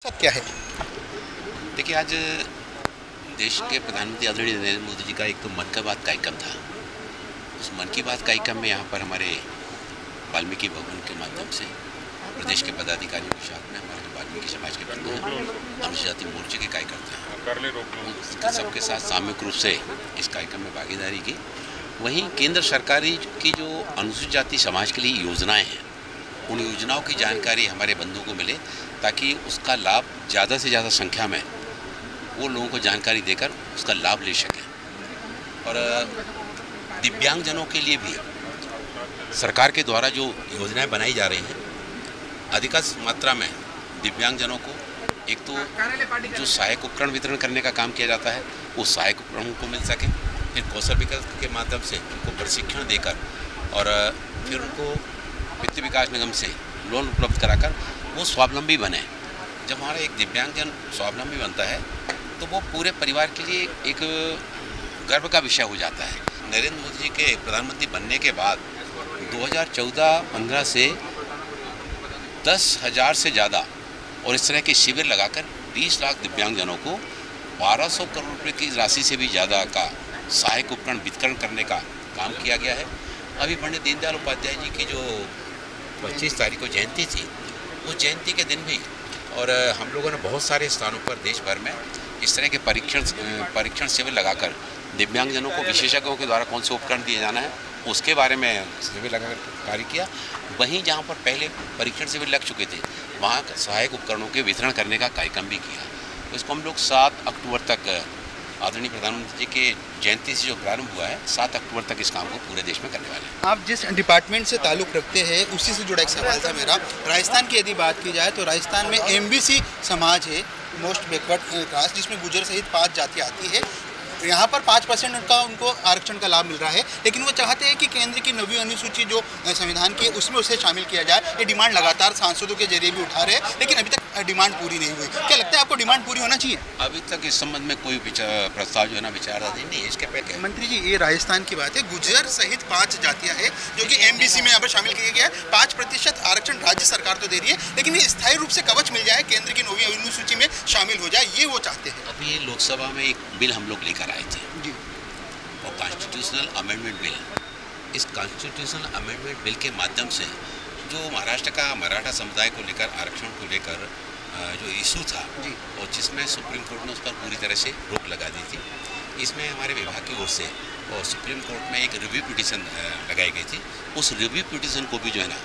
सब क्या है? देखिए, आज देश के प्रधानमंत्री आदरणीय नरेंद्र मोदी जी का एक तो मन की बात कार्यक्रम था। उस मन की बात कार्यक्रम में यहाँ पर हमारे वाल्मीकि भवन के माध्यम से प्रदेश के पदाधिकारियों के साथ में हमारे जो वाल्मीकि समाज के बंधु हैं, अनुसूचित जाति मोर्चे के कार्यकर्ता हैं, सबके साथ सामूहिक रूप से इस कार्यक्रम में भागीदारी की। वहीं केंद्र सरकारी की जो अनुसूचित जाति समाज के लिए योजनाएँ हैं, उन योजनाओं की जानकारी हमारे बंधुओं को मिले ताकि उसका लाभ ज़्यादा से ज़्यादा संख्या में वो लोगों को जानकारी देकर उसका लाभ ले सकें। और दिव्यांगजनों के लिए भी सरकार के द्वारा जो योजनाएं बनाई जा रही हैं, अधिकांश मात्रा में दिव्यांगजनों को एक तो जो सहायक उपकरण वितरण करने का काम किया जाता है, वो सहायक उपकरण को मिल सके, फिर कौशल विकास के माध्यम से उनको प्रशिक्षण देकर और फिर उनको वित्त विकास निगम से लोन उपलब्ध कराकर वो स्वावलंबी बने। जब हमारा एक दिव्यांगजन स्वावलंबी बनता है तो वो पूरे परिवार के लिए एक गर्व का विषय हो जाता है। नरेंद्र मोदी जी के प्रधानमंत्री बनने के बाद 2014-15 से 10,000 से ज़्यादा और इस तरह के शिविर लगाकर 20 लाख दिव्यांगजनों को 1200 करोड़ रुपये की राशि से भी ज़्यादा का सहायक उपकरण वितरण करने का काम किया गया है। अभी पंडित दीनदयाल उपाध्याय जी की जो 25 तारीख को जयंती थी, उस जयंती के दिन भी और हम लोगों ने बहुत सारे स्थानों पर देश भर में इस तरह के परीक्षण शिविर लगाकर दिव्यांगजनों को विशेषज्ञों के द्वारा कौन से उपकरण दिए जाना है उसके बारे में शिविर लगाकर कार्य किया। वहीं जहां पर पहले परीक्षण शिविर लग चुके थे, वहां सहायक उपकरणों के वितरण करने का कार्यक्रम भी किया। तो इसको हम लोग 7 अक्टूबर तक आदरणीय प्रधानमंत्री जी के जयंती से जो प्रारंभ हुआ है, 7 अक्टूबर तक इस काम को पूरे देश में करने वाले हैं। आप जिस डिपार्टमेंट से ताल्लुक़ रखते हैं उसी से जुड़ा एक सवाल था मेरा। राजस्थान की यदि बात की जाए तो राजस्थान में एमबीसी समाज है, मोस्ट बैकवर्ड क्लास, जिसमें गुर्जर सहित 5 जाति आती है। यहाँ पर 5% का उनको आरक्षण का लाभ मिल रहा है, लेकिन वो चाहते हैं कि केंद्र की नवी अनुसूची जो संविधान की उसमें उसे शामिल किया जाए। ये डिमांड लगातार सांसदों के जरिए भी उठा रहे हैं, लेकिन अभी तक डिमांड पूरी नहीं हुई। क्या लगता है आपको डिमांड पूरी होना चाहिए? अभी तक इस संबंध में कोई प्रस्ताव जो है ना विचाराधीन नहीं है। इसके पहले मंत्री जी, ये राजस्थान की बात है, गुर्जर सहित 5 जातियां हैं जो कि एमबीसी में यहाँ पर शामिल किया गया है। 5% आरक्षण राज्य सरकार तो दे रही है, लेकिन ये स्थायी रूप से कवच मिल जाए, केंद्र की नवी अनुसूची में शामिल हो जाए, ये वो चाहते हैं। अभी लोकसभा में एक बिल हम लोग लेकर आए थे जी, और कॉन्स्टिट्यूशनल अमेंडमेंट बिल। इस कॉन्स्टिट्यूशनल अमेंडमेंट बिल के माध्यम से जो महाराष्ट्र का मराठा समुदाय को लेकर आरक्षण को लेकर जो इशू था जी, और जिसमें सुप्रीम कोर्ट ने उस पर पूरी तरह से रोक लगा दी थी, इसमें हमारे विभाग की ओर से और सुप्रीम कोर्ट में एक रिव्यू पिटीशन लगाई गई थी। उस रिव्यू पिटीशन को भी जो है ना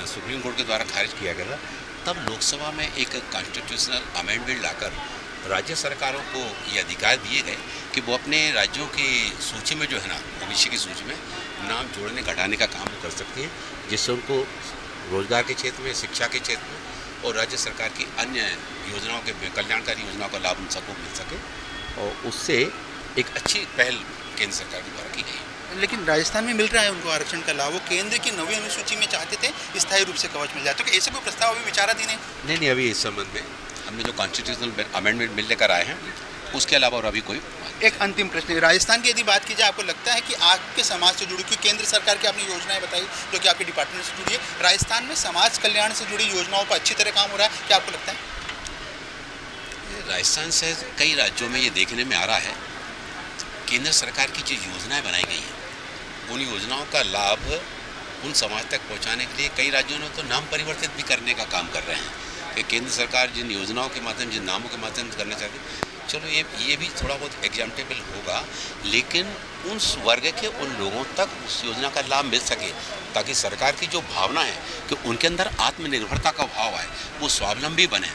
सुप्रीम कोर्ट के द्वारा खारिज किया गया था। तब लोकसभा में एक कॉन्स्टिट्यूशनल अमेंडमेंट लाकर राज्य सरकारों को ये अधिकार दिए गए कि वो अपने राज्यों की सूची में जो है ना भविष्य की सूची में नाम जोड़ने घटाने का काम कर सकती हैं, जिससे उनको रोजगार के क्षेत्र में, शिक्षा के क्षेत्र में और राज्य सरकार की अन्य योजनाओं के कल्याणकारी योजनाओं का लाभ उन सबको मिल सके। और उससे एक अच्छी पहल केंद्र सरकार के द्वारा की गई। लेकिन राजस्थान में मिल रहा है उनको आरक्षण का लाभ। वो केंद्र की नवी अनुसूची में चाहते थे स्थायी रूप से कवच मिल जाए, तो ऐसे कोई प्रस्ताव अभी विचाराधीन है? नहीं, अभी इस संबंध में हमने जो कॉन्स्टिट्यूशनल अमेंडमेंट बिल लेकर आए हैं, उसके अलावा और अभी कोई एक अंतिम प्रश्न, राजस्थान की यदि बात की जाए, आपको लगता है कि आपके समाज से जुड़ी, क्योंकि केंद्र सरकार की आपने योजनाएं बताई जो कि आपके डिपार्टमेंट से जुड़ी है, राजस्थान में समाज कल्याण से जुड़ी योजनाओं पर अच्छी तरह काम हो रहा है? क्या आपको लगता है? राजस्थान से कई राज्यों में ये देखने में आ रहा है, केंद्र सरकार की जो योजनाएं बनाई गई हैं, उन योजनाओं का लाभ उन समाज तक पहुंचाने के लिए कई राज्यों ने तो नाम परिवर्तित भी करने का काम कर रहे हैं कि केंद्र सरकार जिन योजनाओं के माध्यम, जिन नामों के माध्यम से करना चाहती है, चलो ये भी थोड़ा बहुत एग्जाम्पटेबल होगा, लेकिन उस वर्ग के उन लोगों तक उस योजना का लाभ मिल सके ताकि सरकार की जो भावना है कि उनके अंदर आत्मनिर्भरता का भाव आए, वो स्वावलंबी बने।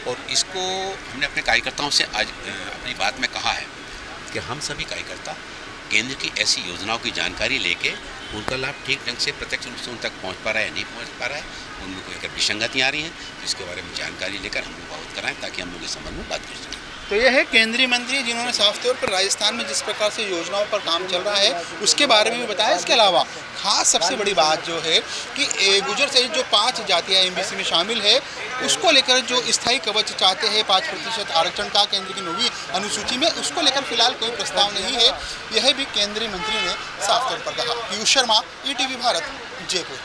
और इसको हमने अपने कार्यकर्ताओं से आज अपनी बात में कहा है कि हम सभी कार्यकर्ता केंद्र की ऐसी योजनाओं की जानकारी लेके उनका लाभ ठीक ढंग से प्रत्यक्ष रूप से उन तक पहुँच पा रहा है, नहीं पहुँच पा रहा है, उनमें कोई अगर विसंगतियाँ आ रही हैं तो इसके बारे में जानकारी लेकर हम लोग अवगत कराएं ताकि हम लोग इस संबंध में बात कर सकें। तो यह है केंद्रीय मंत्री जिन्होंने साफ तौर पर राजस्थान में जिस प्रकार से योजनाओं पर काम चल रहा है उसके बारे में भी बताया। इसके अलावा खास सबसे बड़ी बात जो है कि गुर्जर सहित जो 5 जातियाँ एमबीसी में शामिल है, उसको लेकर जो स्थायी कवच चाहते हैं 5% आरक्षण का केंद्र की नवी अनुसूची में, उसको लेकर फिलहाल कोई प्रस्ताव नहीं है। यह भी केंद्रीय मंत्री ने साफ तौर पर कहा। पीयूष शर्मा, ईटीवी भारत, जयपुर।